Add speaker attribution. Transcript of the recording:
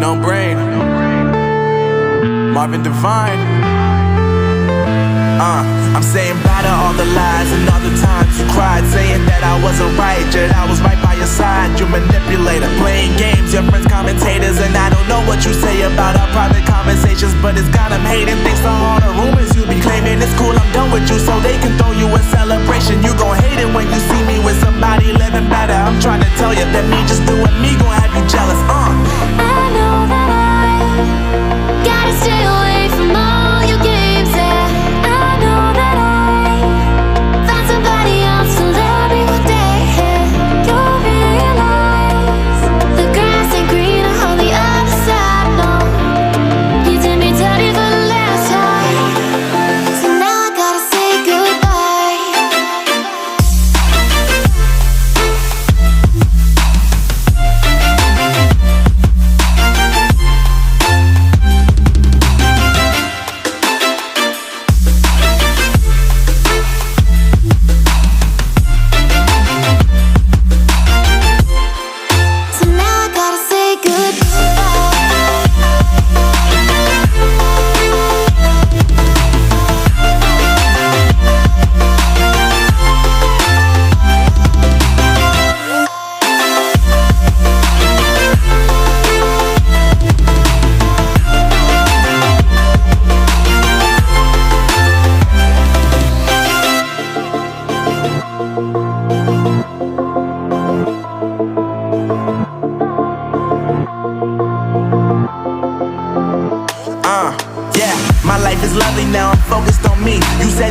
Speaker 1: No brain. Marvin Divine. I'm saying bye to all the lies and all the times you cried, saying that I wasn't right, yet I was right by your side. You manipulator, playing games, your friends commentators, and I don't know what you say about our private conversations, but it's got them hating. Thanks to all the rumors you be claiming. It's cool, I'm done with you, so they can throw you a celebration. You gon' hate it when you see me with somebody living better. I'm trying to tell you that me just doing me gon' have you jealous.
Speaker 2: I know that I gotta stay away from all your games, yeah. I know that I found somebody else to love me one day, yeah. You'll realize the grass ain't greener on the other side, no. You did me dirty for the last time, so now I gotta say goodbye. So now I gotta say
Speaker 1: Yeah, my life is lovely now, I'm focused on me. You said